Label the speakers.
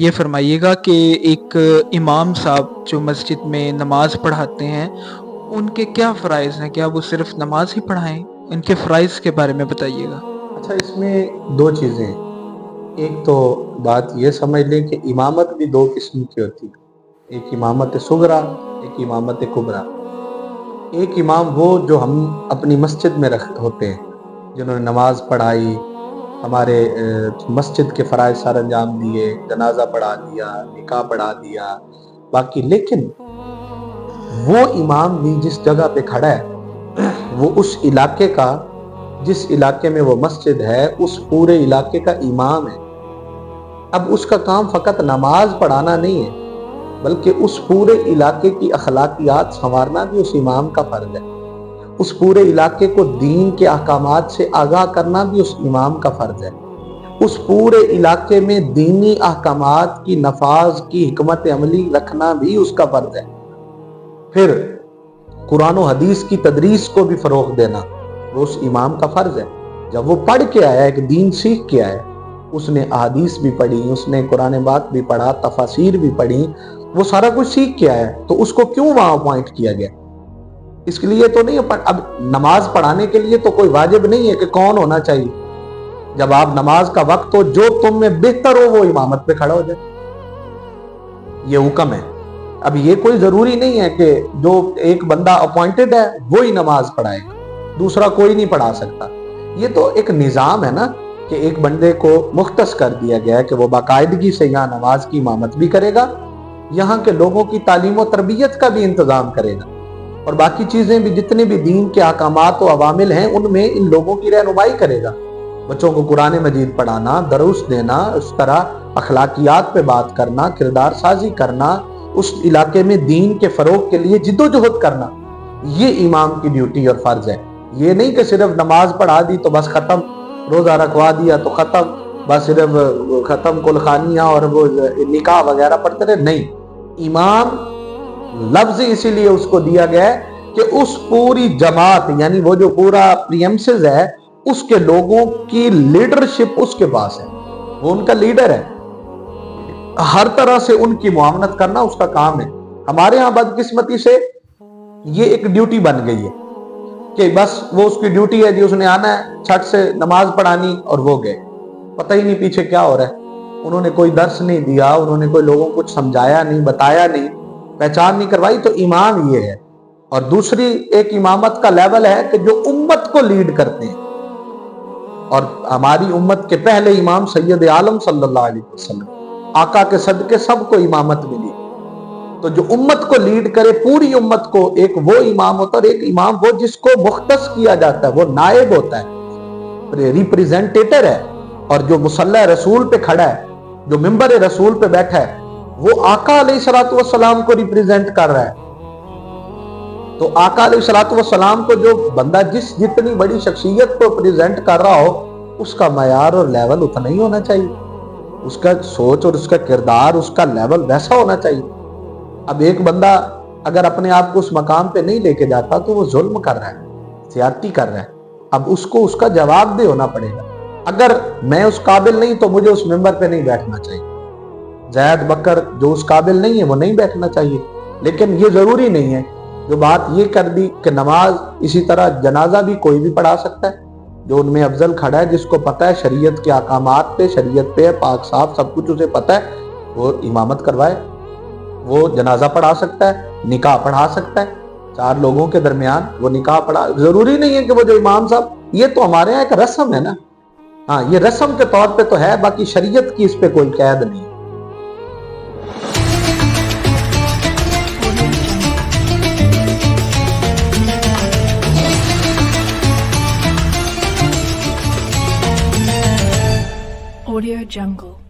Speaker 1: یہ فرمائیے گا کہ ایک امام صاحب جو مسجد میں نماز پڑھاتے ہیں ان کے کیا فرائض ہیں؟ کیا وہ صرف نماز ہی پڑھائیں؟ ان کے فرائض کے بارے میں بتائیے گا۔
Speaker 2: اچھا، اس میں دو چیزیں ہیں۔ ایک تو بات یہ سمجھ لیں کہ امامت بھی دو قسم کی ہوتی ہے، ایک امامت صغرا، ایک امامت کبرا۔ ایک امام وہ جو ہم اپنی مسجد میں ہوتے ہیں، جنہوں نے نماز پڑھائی، ہمارے مسجد کے فرائض سر انجام دیے، جنازہ پڑھا دیا، نکاح پڑھا دیا باقی۔ لیکن وہ امام بھی جس جگہ پہ کھڑا ہے وہ اس علاقے کا، جس علاقے میں وہ مسجد ہے اس پورے علاقے کا امام ہے۔ اب اس کا کام فقط نماز پڑھانا نہیں ہے، بلکہ اس پورے علاقے کی اخلاقیات سنوارنا بھی اس امام کا فرض ہے۔ اس پورے علاقے کو دین کے احکامات سے آگاہ کرنا بھی اس امام کا فرض ہے۔ اس پورے علاقے میں دینی احکامات کی نفاذ کی حکمت عملی رکھنا بھی اس کا فرض ہے۔ پھر قرآن و حدیث کی تدریس کو بھی فروغ دینا وہ اس امام کا فرض ہے۔ جب وہ پڑھ کے آیا، ایک دین سیکھ کے آیا، اس نے احادیث بھی پڑھی، اس نے قرآن پاک بھی پڑھا، تفاسیر بھی پڑھی، وہ سارا کچھ سیکھ کے آیا، تو اس کو کیوں وہاں اپوائنٹ کیا گیا؟ اس کے لیے تو نہیں۔ اب نماز پڑھانے کے لیے تو کوئی واجب نہیں ہے کہ کون ہونا چاہیے۔ جب آپ نماز کا وقت ہو، جو تم میں بہتر ہو وہ امامت پہ کھڑا ہو جائے، یہ حکم ہے۔ اب یہ کوئی ضروری نہیں ہے کہ جو ایک بندہ اپوائنٹڈ ہے وہی نماز پڑھائے گا، دوسرا کوئی نہیں پڑھا سکتا۔ یہ تو ایک نظام ہے نا کہ ایک بندے کو مختص کر دیا گیا ہے کہ وہ باقاعدگی سے یہاں نماز کی امامت بھی کرے گا، یہاں کے لوگوں کی تعلیم و تربیت کا بھی انتظام کرے گا، اور باقی چیزیں بھی، جتنے بھی دین کے احکامات و عوامل ہیں ان میں ان لوگوں کی رہنمائی کرے گا۔ بچوں کو قرآن مجید پڑھانا، دروس دینا، اس طرح اخلاقیات پہ بات کرنا، کردار سازی کرنا، اس علاقے میں دین کے فروغ کے لیے جد و جہد کرنا، یہ امام کی ڈیوٹی اور فرض ہے۔ یہ نہیں کہ صرف نماز پڑھا دی تو بس ختم، روزہ رکھوا دیا تو ختم، بس صرف ختم کل خانیاں اور وہ نکاح وغیرہ پڑھتے رہے۔ نہیں، امام لفظ اسی لیے اس کو دیا گیا ہے کہ اس پوری جماعت، یعنی وہ جو پورا پریمسز ہے، اس کے لوگوں کی لیڈرشپ اس کے پاس ہے، وہ ان کا لیڈر ہے۔ ہر طرح سے ان کی معاونت کرنا اس کا کام ہے۔ ہمارے ہاں بدقسمتی سے یہ ایک ڈیوٹی بن گئی ہے کہ بس وہ اس کی ڈیوٹی ہے جی، اس نے آنا ہے، چھٹ سے نماز پڑھانی، اور وہ گئے، پتہ ہی نہیں پیچھے کیا ہو رہا ہے۔ انہوں نے کوئی درس نہیں دیا، انہوں نے کوئی لوگوں کو کچھ سمجھایا نہیں، بتایا نہیں، پہچان نہیں کروائی۔ تو امام یہ ہے۔ اور دوسری ایک امامت کا لیول ہے کہ جو امت کو لیڈ کرتے ہیں، اور ہماری امت کے پہلے امام سید عالم صلی اللہ علیہ وسلم، آقا کے صدقے سب کو امامت ملی۔ تو جو امت کو لیڈ کرے، پوری امت کو، ایک وہ امام ہوتا ہے، اور ایک امام وہ جس کو مختص کیا جاتا ہے، وہ نائب ہوتا ہے، ریپریزنٹیٹر ہے، اور جو مصلی رسول پہ کھڑا ہے، جو ممبر رسول پہ بیٹھا ہے، وہ آقا علیہ الصلوۃ والسلام کو ریپریزنٹ کر رہا ہے۔ تو آقا علیہ الصلوۃ والسلام کو جو بندہ جتنی بڑی شخصیت کو پریزنٹ کر رہا ہو، اس کا معیار اور لیول اتنا ہی ہونا چاہیے، اس کا سوچ اور اس کا کردار، اس کا لیول ویسا ہونا چاہیے۔ اب ایک بندہ اگر اپنے آپ کو اس مقام پہ نہیں لے کے جاتا تو وہ ظلم کر رہا ہے، زیادتی کر رہا ہے۔ اب اس کو اس کا جواب دہ ہونا پڑے گا۔ اگر میں اس قابل نہیں تو مجھے اس ممبر پہ نہیں بیٹھنا چاہیے۔ زید بکر جو اس قابل نہیں ہے وہ نہیں بیٹھنا چاہیے۔ لیکن یہ ضروری نہیں ہے۔ جو بات یہ کر دی کہ نماز، اسی طرح جنازہ بھی کوئی بھی پڑھا سکتا ہے، جو ان میں افضل کھڑا ہے، جس کو پتہ ہے شریعت کے احکامات پہ، شریعت پہ پاک صاف سب کچھ اسے پتہ ہے، وہ امامت کروائے، وہ جنازہ پڑھا سکتا ہے، نکاح پڑھا سکتا ہے، چار لوگوں کے درمیان وہ نکاح پڑھا۔ ضروری نہیں ہے کہ وہ جو امام صاحب، یہ تو ہمارے یہاں ایک رسم ہے نا، ہاں یہ رسم کے طور پہ تو ہے، باقی شریعت کی اس پہ کوئی قید نہیں۔
Speaker 3: Audio Jungle.